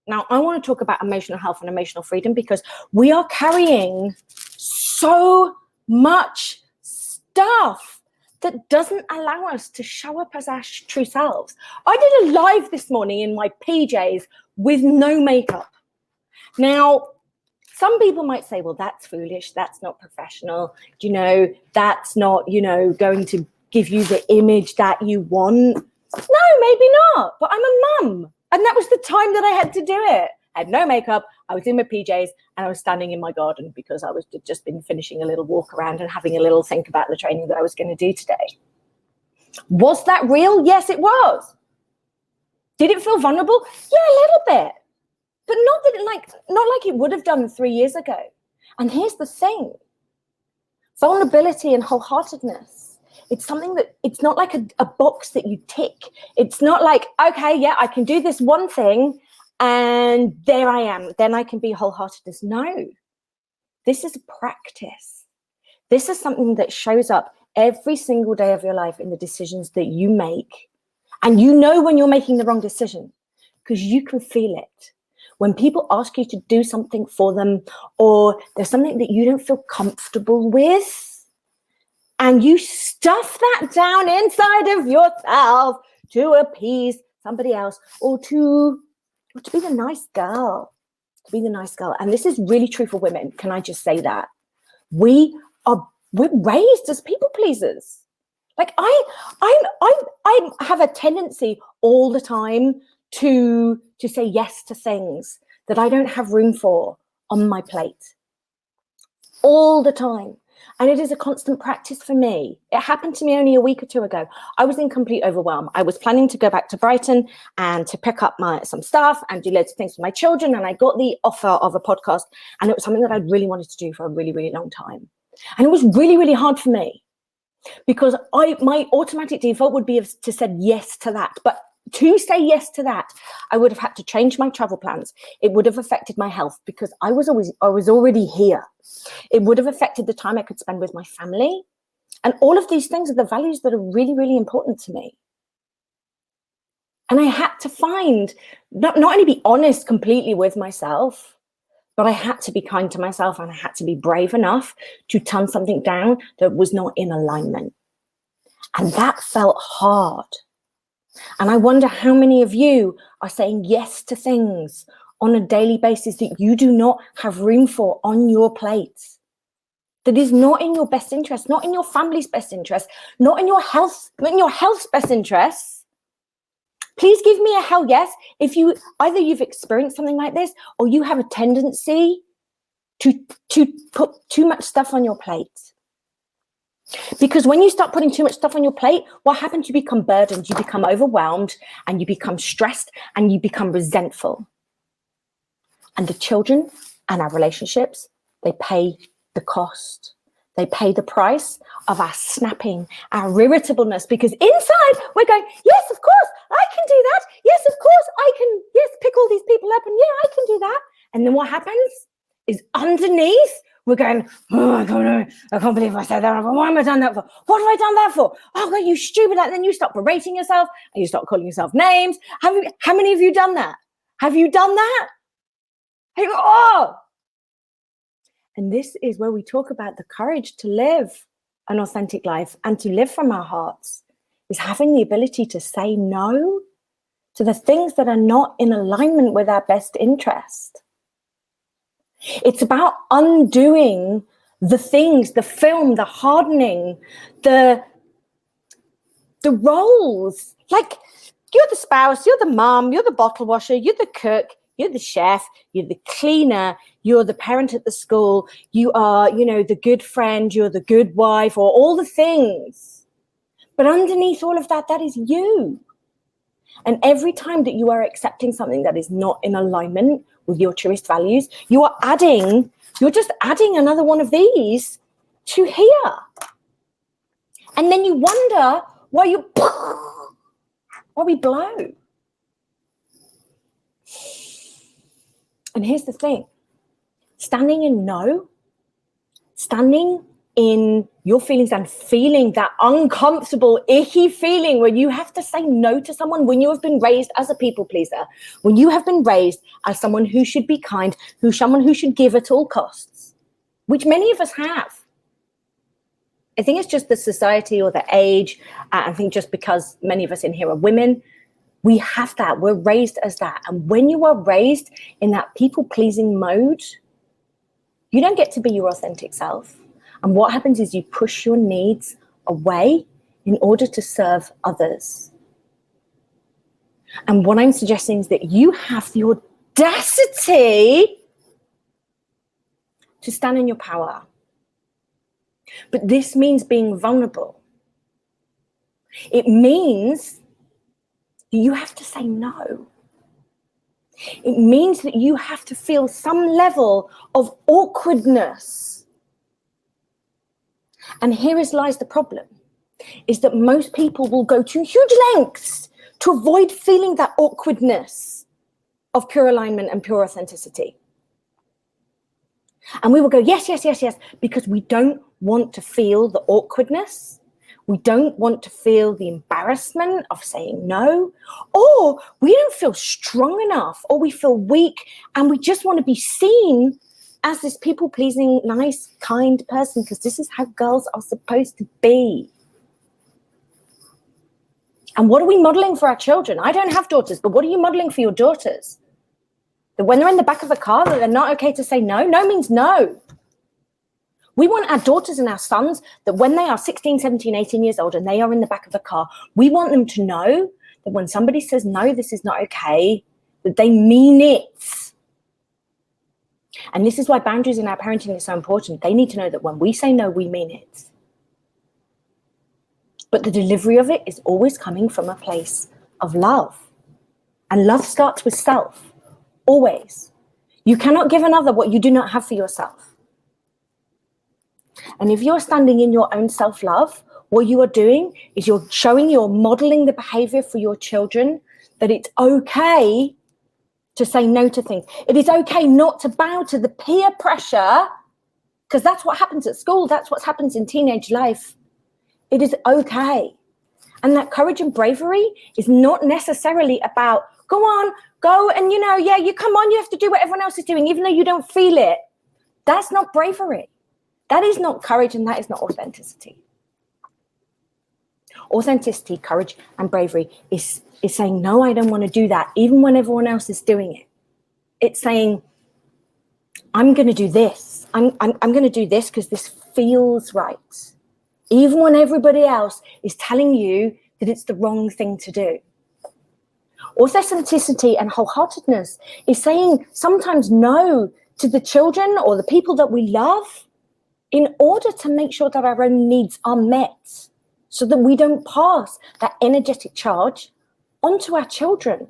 Now, I want to talk about emotional health and emotional freedom because we are carrying so much stuff that doesn't allow us to show up as our true selves. I did a live this morning in my PJs with no makeup. Now, some people might say, well, that's foolish. That's not professional. That's not, going to give you the image that you want. No, maybe not. But I'm a mum. And that was the time that I had to do it. I had no makeup. I was in my PJs and I was standing in my garden because I was just been finishing a little walk around and having a little think about the training that I was going to do today. Was that real? Yes, it was. Did it feel vulnerable? Yeah, a little bit. But not like it would have done 3 years ago. And here's the thing. Vulnerability and wholeheartedness. It's something that, it's not like a box that you tick. It's not like, okay, yeah, I can do this one thing and there I am. Then I can be wholeheartedness. No, this is a practice. This is something that shows up every single day of your life in the decisions that you make. And you know when you're making the wrong decision because you can feel it. When people ask you to do something for them, or there's something that you don't feel comfortable with, and you stuff that down inside of yourself to appease somebody else, or to be the nice girl, And this is really true for women. Can I just say that? We're raised as people pleasers. Like I have a tendency all the time to say yes to things that I don't have room for on my plate all the time. And it is a constant practice for me. It happened to me only a week or two ago. I was in complete overwhelm. I was planning to go back to Brighton and to pick up some stuff and do loads of things for my children. And I got the offer of a podcast, and it was something that I really wanted to do for a really, really long time. And it was really, really hard for me because my automatic default would be to say yes to that. But to say yes to that, I would have had to change my travel plans. It would have affected my health because I was already here. It would have affected the time I could spend with my family. And all of these things are the values that are really, really important to me. And I had to find, not only be honest completely with myself, but I had to be kind to myself, and I had to be brave enough to turn something down that was not in alignment. And that felt hard. And I wonder how many of you are saying yes to things on a daily basis that you do not have room for on your plate, that is not in your best interest, not in your family's best interest, not in your health's best interests. Please give me a hell yes if either you've experienced something like this or you have a tendency to put too much stuff on your plate. Because when you start putting too much stuff on your plate, what happens? You become burdened, you become overwhelmed, and you become stressed, and you become resentful. And the children and our relationships, they pay the cost. They pay the price of our snapping, our irritableness, because inside we're going, yes, of course, I can do that. Yes, of course, I can, pick all these people up, and yeah, I can do that. And then what happens is underneath, we're going, oh, I can't believe I said that. Why have I done that for? What have I done that for? Oh, God, you stupid. And then you start berating yourself and you start calling yourself names. How many of you done that? Have you done that? And this is where we talk about the courage to live an authentic life and to live from our hearts, is having the ability to say no to the things that are not in alignment with our best interest. It's about undoing the things, the film, the hardening, the roles. Like, you're the spouse, you're the mom, you're the bottle washer, you're the cook, you're the chef, you're the cleaner, you're the parent at the school, you are, the good friend, you're the good wife, or all the things. But underneath all of that, that is you. And every time that you are accepting something that is not in alignment with your truest values, you're just adding another one of these to here. And then you wonder why we blow. And here's the thing, standing in in your feelings and feeling that uncomfortable, icky feeling when you have to say no to someone, when you have been raised as a people pleaser, when you have been raised as someone who should be kind, someone who should give at all costs, which many of us have. I think it's just the society or the age. I think just because many of us in here are women, we have that. We're raised as that. And when you are raised in that people-pleasing mode, you don't get to be your authentic self. And what happens is you push your needs away in order to serve others. And what I'm suggesting is that you have the audacity to stand in your power. But this means being vulnerable. It means you have to say no. It means that you have to feel some level of awkwardness. And here lies the problem, is that most people will go to huge lengths to avoid feeling that awkwardness of pure alignment and pure authenticity. And we will go, yes, yes, yes, yes, because we don't want to feel the awkwardness. We don't want to feel the embarrassment of saying no, or we don't feel strong enough, or we feel weak, and we just want to be seen as this people-pleasing, nice, kind person, because this is how girls are supposed to be. And what are we modeling for our children? I don't have daughters, but what are you modeling for your daughters? That when they're in the back of a car, that they're not okay to say no? No means no. We want our daughters and our sons that when they are 16, 17, 18 years old and they are in the back of a car, we want them to know that when somebody says, no, this is not okay, that they mean it. And this is why boundaries in our parenting are so important. They need to know that when we say no, we mean it. But the delivery of it is always coming from a place of love. And love starts with self, always. You cannot give another what you do not have for yourself. And if you're standing in your own self-love, what you are doing is you're modeling the behavior for your children that it's okay to say no to things. It is okay not to bow to the peer pressure, because that's what happens at school. That's what happens in teenage life. It is okay. And that courage and bravery is not necessarily about, go on, go and, you come on, you have to do what everyone else is doing, even though you don't feel it. That's not bravery. That is not courage, and that is not authenticity. Authenticity, courage, and bravery is saying, no, I don't want to do that, even when everyone else is doing it. It's saying, I'm going to do this. I'm going to do this because this feels right. Even when everybody else is telling you that it's the wrong thing to do. Authenticity and wholeheartedness is saying sometimes no to the children or the people that we love in order to make sure that our own needs are met so that we don't pass that energetic charge onto our children.